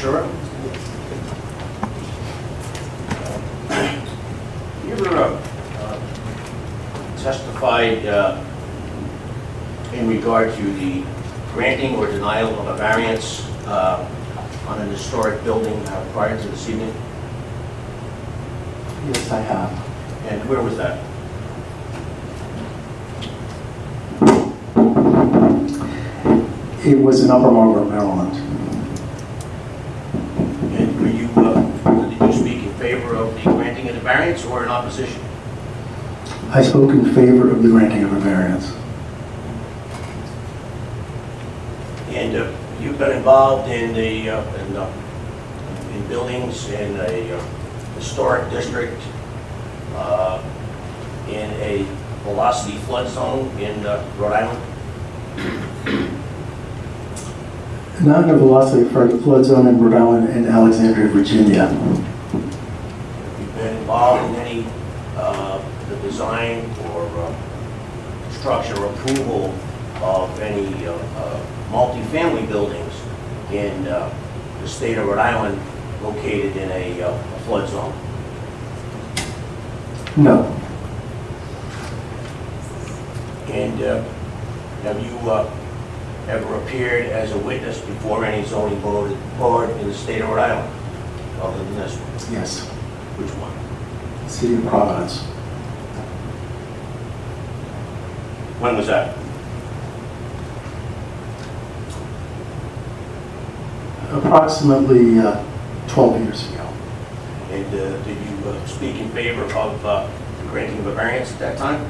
Stachura. You ever testified in regard to the granting or denial of a variance on an historic building prior to this evening? Yes, I have. And where was that? It was in Upper Marlboro, Maryland. And were you, did you speak in favor of the granting of the variance or in opposition? I spoke in favor of the granting of a variance. And you've been involved in in buildings in a historic district, in a velocity flood zone in Rhode Island? Not in a velocity flood zone in Rhode Island and Alexandria, Virginia. You've been involved in any the design or structure approval of any multifamily buildings in the state of Rhode Island located in a flood zone? No. And have you ever appeared as a witness before any zoning board in the state of Rhode Island, other than this one? Yes. Which one? City of Providence. When was that? Approximately 12 years ago. And did you speak in favor of the granting of a variance at that time?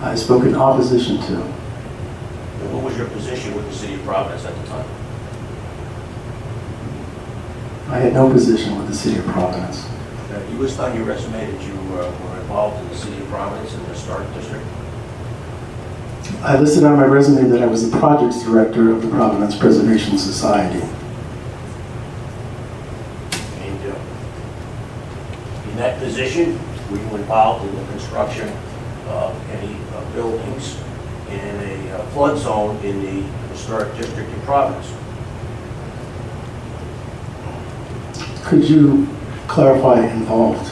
I spoke in opposition to. And what was your position with the city of Providence at the time? I had no position with the City of Providence. You list on your resume that you were involved in the city of Providence in the historic district? I listed on my resume that I was the projects director of the Providence Preservation Society. And in that position, were you involved in the construction of any buildings in a flood zone in the historic district of Providence? Could you clarify involved?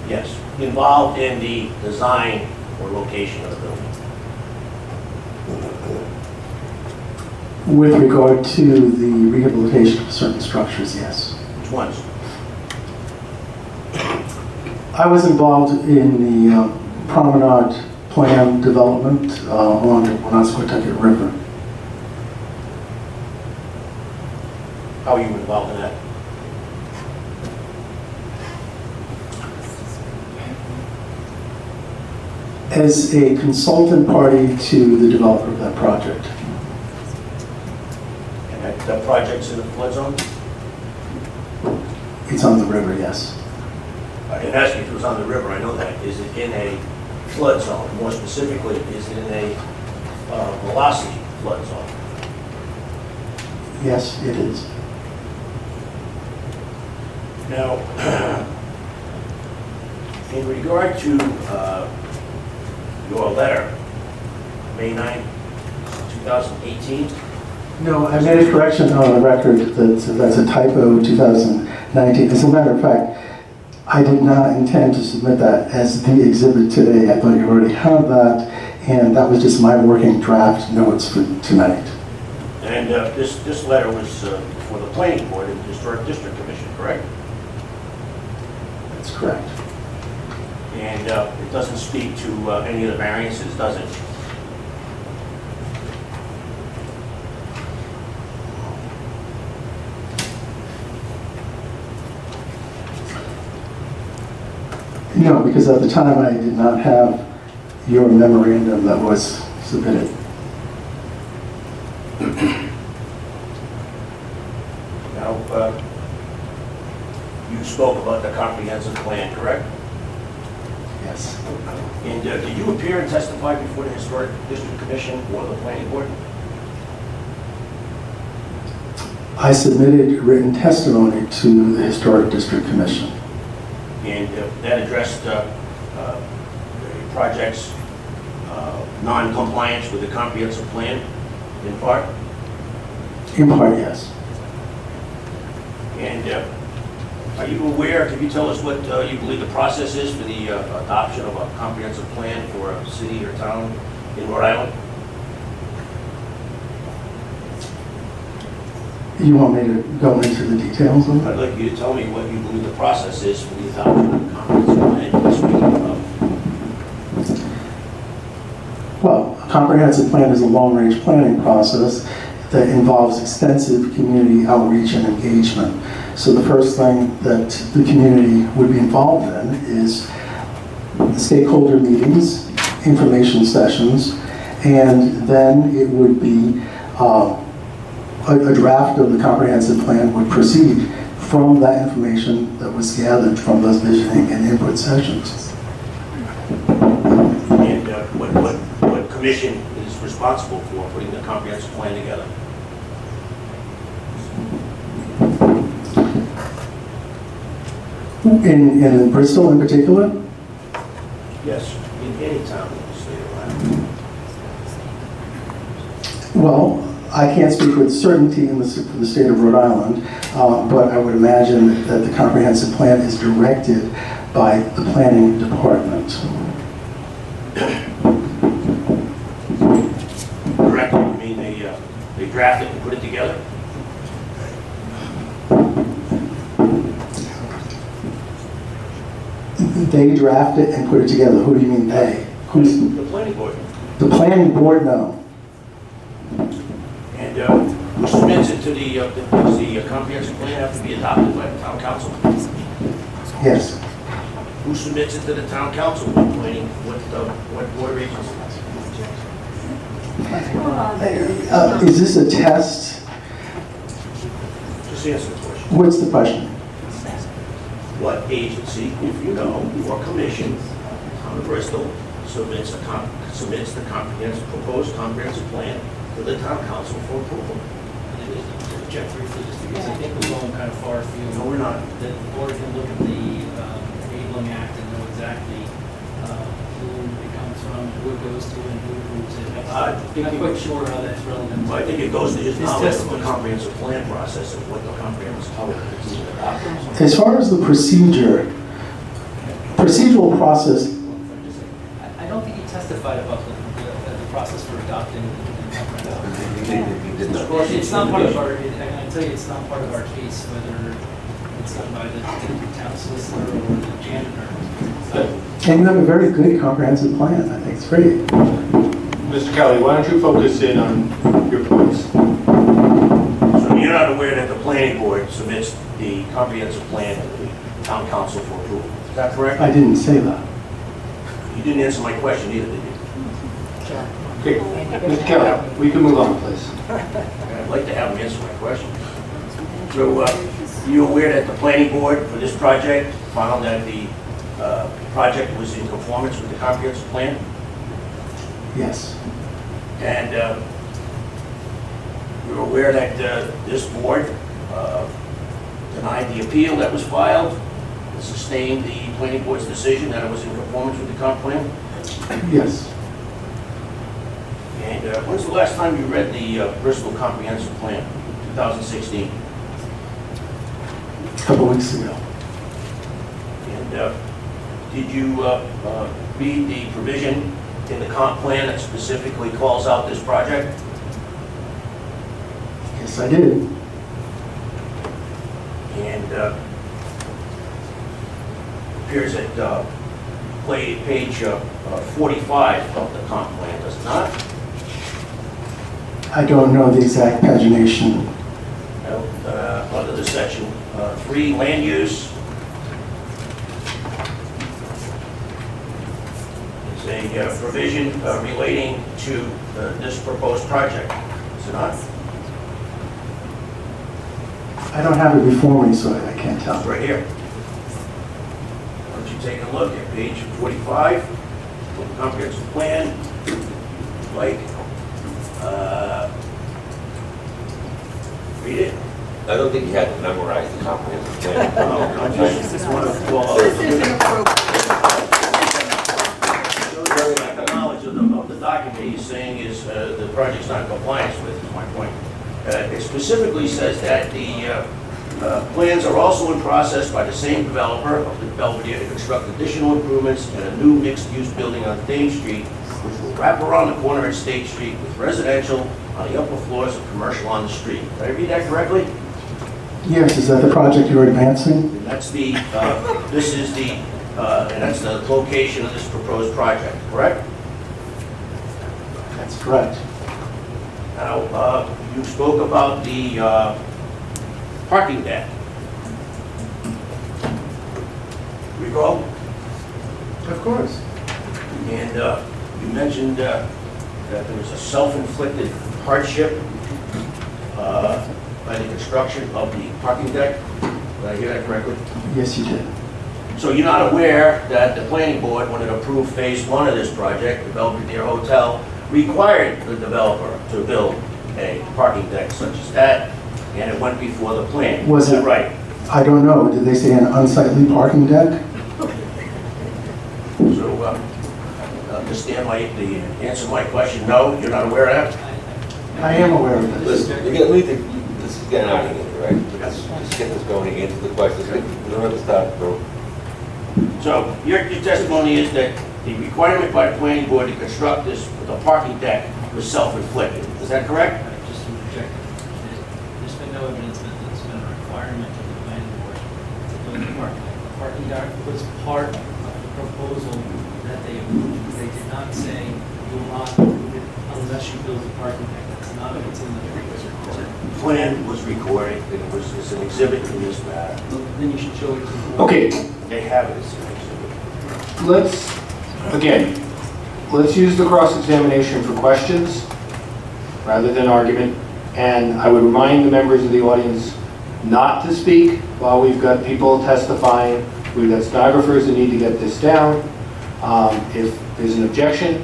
Yes, involved in the design or location of the building. With regard to the rehabilitation of certain structures, yes. Which ones? I was involved in the promenade plan development along the Woonasquatucket River. How are you involved in that? As a consultant party to the developer of that project. And that project's in the flood zone? It's on the river, yes. I didn't ask you if it was on the river, I know that. Is it in a flood zone? More specifically, is it in a velocity flood zone? Yes, it is. Now, in regard to your letter, May 9, 2018. No, I made a correction on the record that's a typo, 2019. As a matter of fact, I did not intend to submit that as the exhibit today. I thought you already had that, and that was just my working draft notes for tonight. And this letter was for the planning board and the Historic District Commission, correct? That's correct. And it doesn't speak to any of the variances, does it? No, because at the time I did not have your memorandum that was submitted. Now, you spoke about the comprehensive plan, correct? Yes. And did you appear and testify before the Historic District Commission or the Planning Board? I submitted written testimony to the Historic District Commission. And that addressed the projects non-compliance with the comprehensive plan in part? In part, yes. And are you aware, can you tell us what you believe the process is for the adoption of a comprehensive plan for a city or town in Rhode Island? You want me to go into the details of I'd it? like you to tell me what you believe the process is for the adoption of a comprehensive plan you're speaking of. Well, a comprehensive plan is a long-range planning process that involves extensive community outreach and engagement. So the first thing that the community would be involved in is stakeholder meetings, information sessions, and then it would be a draft of the comprehensive plan would proceed from that information that was gathered from those visioning and input sessions. And what commission is responsible for putting the comprehensive plan together? In Bristol in particular? Yes, in any town in the state of Rhode Island. Well, I can't speak with certainty for the state of Rhode Island, but I would imagine that the comprehensive plan is directed by the planning department. Correct? You mean they draft it and put it together? They draft it and put it together. Who do you mean they? Who's The planning board. the planning board? No. And who submits it to does the comprehensive plan have to be adopted by the town council? Yes. Who submits it to the town council? What planning, what board of agencies? Is this a test? Just answer the question. What's the question? What agency, if you know, or commission, town of Bristol, submits the proposed comprehensive plan to the town council for approval? Check briefly, just because I think we're going kind of far afield. No, we're not. The board can look at the Enabling Act and know exactly who it comes from, who it goes to, and who approves it. I'm not quite sure how that's relevant. Well, I think it goes to just This knowledge of the testimony. comprehensive plan process and what the comprehensive plan is adopted. As far as the procedural process, I don't think he testified about the process for adopting the It's not part of our, I can tell you it's not part of our case, whether it's done by the town solicitor or the janitor. and you have a very good comprehensive plan. I think it's great. Mr. Kelly, why don't you focus in on your points? So you're not aware that the planning board submits the comprehensive plan to the town council for approval? Is that correct? I didn't say that. You didn't answer my question either, did you? Okay, Mr. Kelly, we can move on, please. I'd like to have him answer my question. So, you aware that the planning board for this project found that the project was in conformance with the comprehensive plan? Yes. And you're aware that this board denied the appeal that was filed and sustained the planning board's decision that it was in conformance with the comp plan? Yes. And when's the last time you read the Bristol Comprehensive Plan, 2016? A couple weeks ago. And did you read the provision in the comp plan that specifically calls out this project? Yes, I did. And appears at page 45 of the comp plan, does it not? I don't know the exact pagination. Under the section 3, land use. It's a provision relating to this proposed project, is it not? I don't have it before me, so I can't tell. It's right here. Why don't you take a look at page 45 of the comprehensive plan, like, read it. I don't think you had to memorize the comprehensive plan. No, I just want to This is inappropriate. show you the knowledge of the the document he's saying is the project's not in compliance with, is my point. It specifically says that the plans are also in process by the same developer of the Belvedere to construct additional improvements and a new mixed-use building on Thames Street, which will wrap around the corner at State Street with residential on the upper floors and commercial on the street. Did I read that correctly? Yes, is that the project you're advancing? And that's the, this is the, and that's the location of this proposed project, correct? That's correct. Now, you spoke about the parking deck. Recall? Of course. And you mentioned that there was a self-inflicted hardship by the construction of the parking deck. Did I hear that correctly? Yes, you did. So you're not aware that the planning board, when it approved phase one of this project, the Belvedere Hotel, required the developer to build a parking deck such as that, and it went before the plan. Was Is that it- right? I don't know, did they say an unsightly parking deck? So, understand the answer to my question, no, you're not aware of that? I am aware of this. Listen, we need to, this is getting out of hand, right? Let's just get this going and answer the questions. We don't have to stop, bro. So, your testimony is that the requirement by the planning board to construct this with a parking deck was self-inflicted. Is that correct? Just to interject, there's been no evidence that it's been a requirement of the planning board to build a parking deck. The parking deck was part of the proposal that they approved. They did not say you will not approve it unless you build a parking deck. That's not what's in the proposal. The plan was recorded, it's an exhibit in this matter. Then you should show it to the board. Okay, They have it as an exhibit. let's use the cross-examination for questions rather than argument. And I would remind the members of the audience not to speak while we've got people testifying. We've got stenographers that need to get this down. If there's an objection,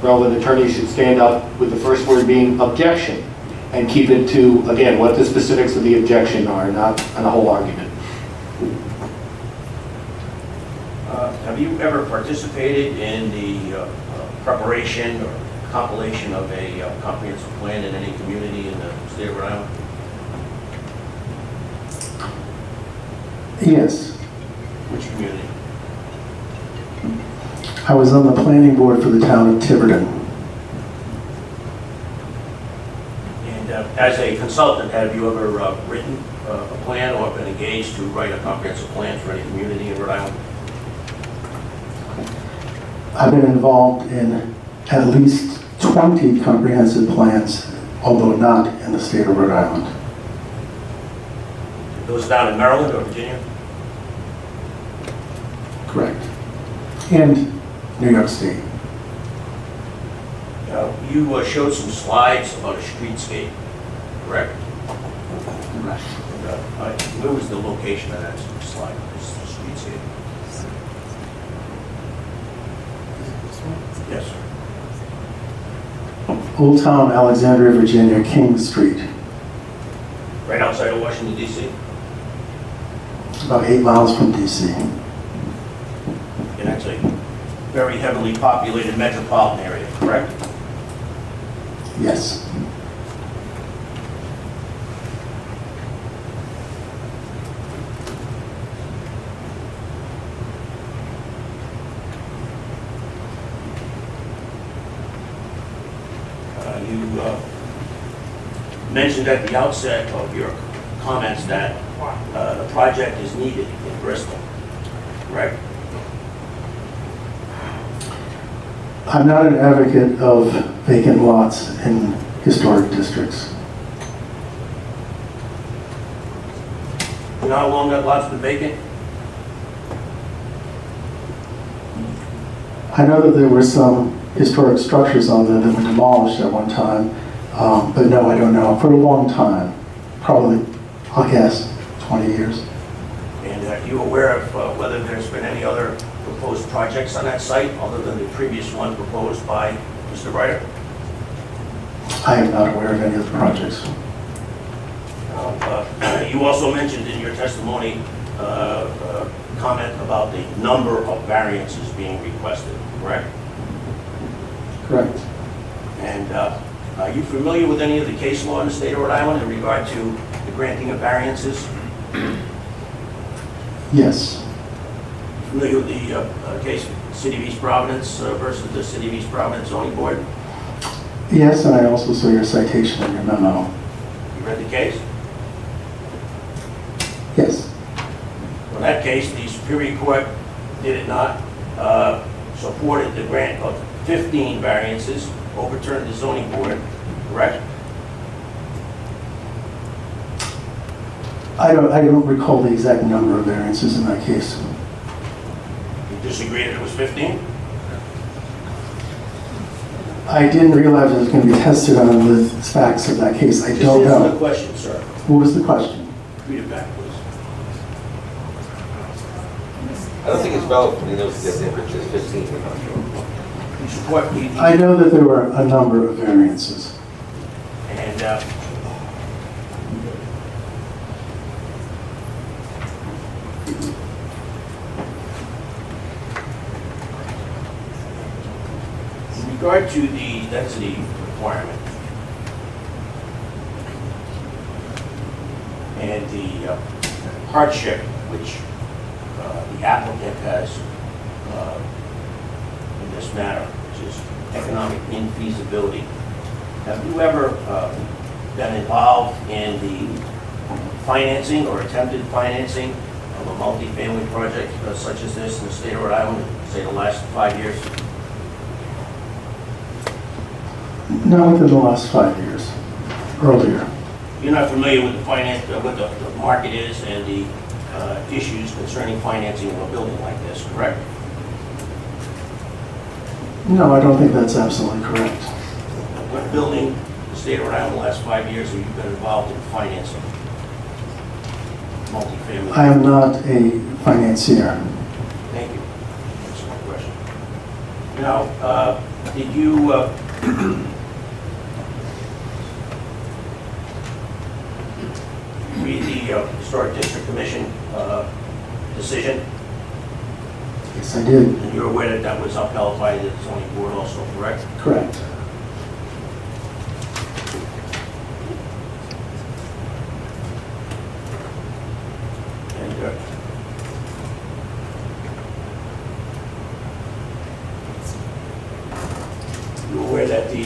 relevant attorney should stand up with the first word being objection and keep it to, again, what the specifics of the objection are, not a whole argument. Have you ever participated in the preparation or compilation of a comprehensive plan in any community in the state of Rhode Island? Yes, Which community? I was on the planning board for the town of Tiverton. And as a consultant, have you ever written a plan or been engaged to write a comprehensive plan for any community in Rhode Island? I've been involved in at least 20 comprehensive plans, although not in the state of Rhode Island. Those down in Maryland or Virginia? Correct. And New York State. You showed some slides about a streetscape, correct? Correct. Where was the location of that slide, this streetscape? Yes, sir. Old Town, Alexandria, Virginia, King Street, Right outside of Washington, D.C.? about 8 miles from DC. And that's a very heavily populated metropolitan area, correct? Yes. You mentioned at the outset of your comments that the project is needed in Bristol, correct? I'm not an advocate of vacant lots in historic districts. You know how long that lot's been vacant? I know that there were some historic structures on there that were demolished at one time, but no, I don't know. For a long time, probably, I'll guess, 20 years. And are you aware of whether there's been any other proposed projects on that site other than the previous one proposed by Mr. Ryder? I am not aware of any of the projects. You also mentioned in your testimony comment about the number of variances being requested, correct? Correct. And are you familiar with any of the case law in the state of Rhode Island in regard to the granting of variances? Yes. Familiar with the case City of East Providence versus the City of East Providence zoning board? Yes, and I also saw your citation in your memo. You read the case? Yes. In that case, the Superior Court, did it not, supported the grant of 15 variances, overturned the zoning board, correct? I don't recall the exact number of variances in that case. You disagree that it was 15? I didn't realize it was going to be tested on the facts of that case. I don't Just answer the know. question, sir. What was the question? Read it back, please. I don't think it's valid for the notice that it says 15 in the contract. You support the... I know that there were a number of variances. And in regard to the density requirement and the hardship which the applicant has in this matter, which is economic infeasibility, have you ever been involved in the financing or attempted financing of a multifamily project such as this in the state of Rhode Island, say the last 5 years? Not within the last 5 years. Earlier. You're not familiar with the finance, what the market is and the issues concerning financing of a building like this, correct? No, I don't think that's absolutely correct. What building in the state of Rhode Island in the last 5 years have you been involved in financing? Multifamily? I am not a financier. Thank you. That's my question. Now, did you read the Historic District Commission decision? Yes, I did. And you're aware that that was upheld by the zoning board also, correct? Correct. And you're aware that the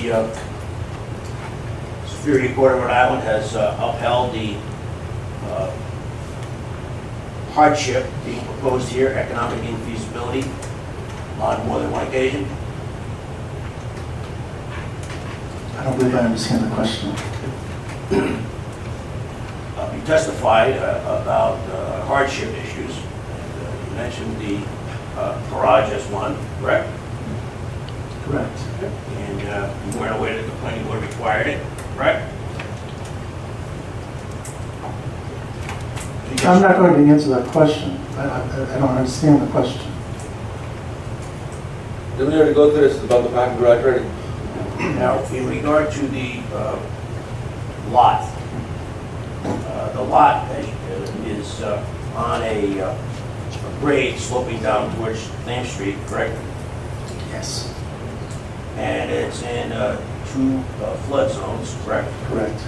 Superior Court of Rhode Island has upheld the hardship being proposed here, economic infeasibility, on more than one occasion? I don't believe I understand the question. You testified about hardship issues. And, you mentioned the garage as one, correct? Correct. And you weren't aware that the planning board required it, correct? I'm not going to answer that question. I don't understand the question. Did we already go through this about the parking garage already? Now, in regard to the lot is on a grade sloping down towards Thames Street, correct? Yes. And it's in 2 flood zones, correct? Correct.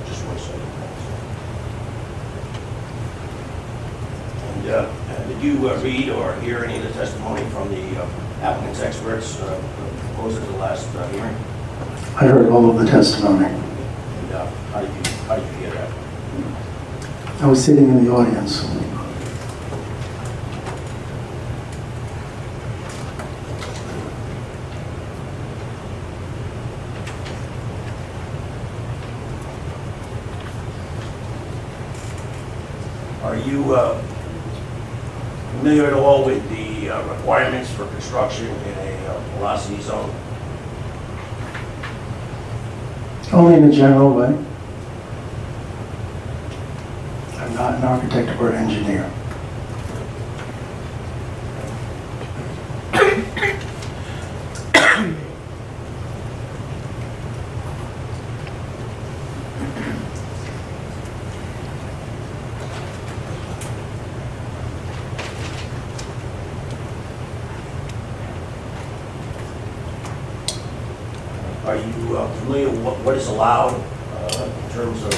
Just 1 second. And did you read or hear any of the testimony from the applicant's experts proposed at the last hearing? I heard all of the testimony. And how did you hear that? I was sitting in the audience. Are you familiar at all with the requirements for construction in a velocity zone? Only in a general way. I'm not an architect or engineer. familiar with what is allowed in terms of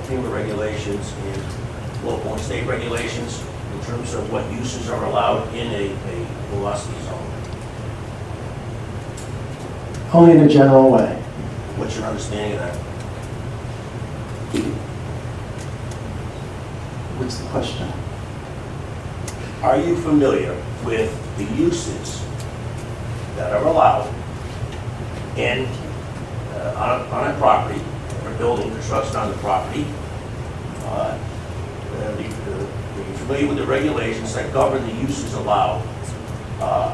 FEMA regulations and local and state regulations in terms of what uses are allowed in a velocity zone? Only in a general way. What's your understanding of that? What's the question? Are you familiar with the uses that are allowed in, on a property, or building construction on the property? Are you familiar with the regulations that govern the uses allowed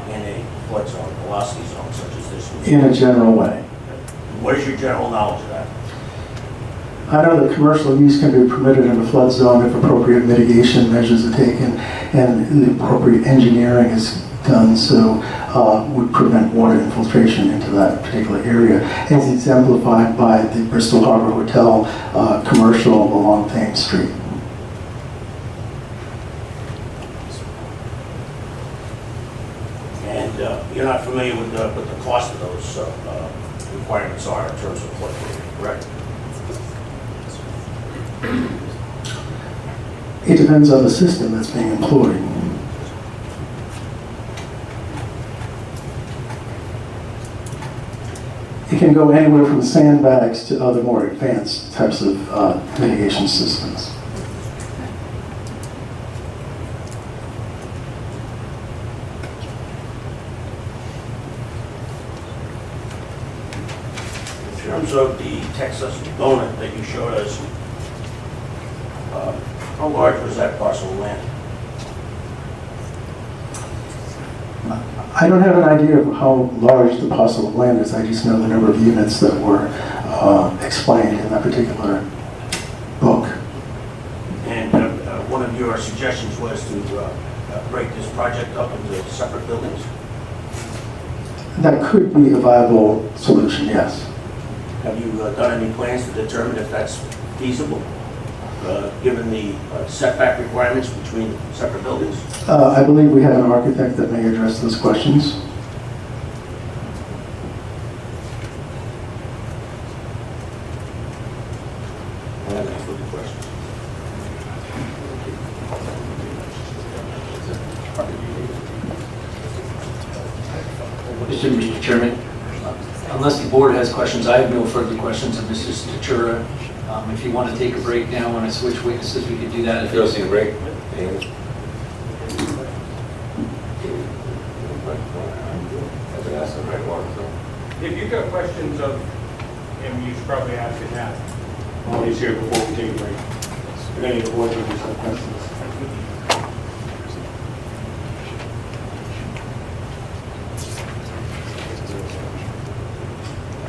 in a flood zone, velocity zone such as this one? In a general way. What is your general knowledge of that? I know that commercial use can be permitted in a flood zone if appropriate mitigation measures are taken and the appropriate engineering is done so would prevent water infiltration into that particular area, as exemplified by the Bristol Harbor Hotel commercial along Thames Street. And you're not familiar with what the cost of those requirements are in terms of flood control, correct? It depends on the system that's being employed. It can go anywhere from sandbags to other more advanced types of mitigation systems. In terms of the Texas donut that you showed us, how large was that parcel of land? I don't have an idea of how large the parcel of land is. I just know the number of units that were explained in that particular book. And one of your suggestions was to break this project up into separate buildings? That could be a viable solution, yes. Have you done any plans to determine if that's feasible, given the setback requirements between separate buildings? I believe we have an architect that may address those questions. I have any further questions. Mr. Chairman, unless the board has questions, I have no further questions of Mr. Stachura. If you want to take a break now, want to switch witnesses, we could do that. If you'll see a break. I've been asking right one, so. If you've got questions of him, you should probably ask it now. While he's here before we take a break. If any of the board members have questions.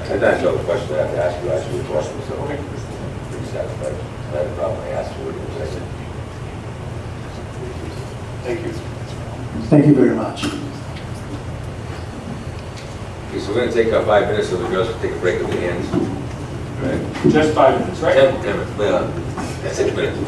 I don't know the question I have to ask you, ask you a question, so. Pretty satisfied. I had a problem, I asked you what you said. Thank you. Thank you very much. Okay, so we're gonna take 5 minutes, so the girls can take a break at the end. Right? Just 5 minutes, right? 10 minutes, well, 6 minutes.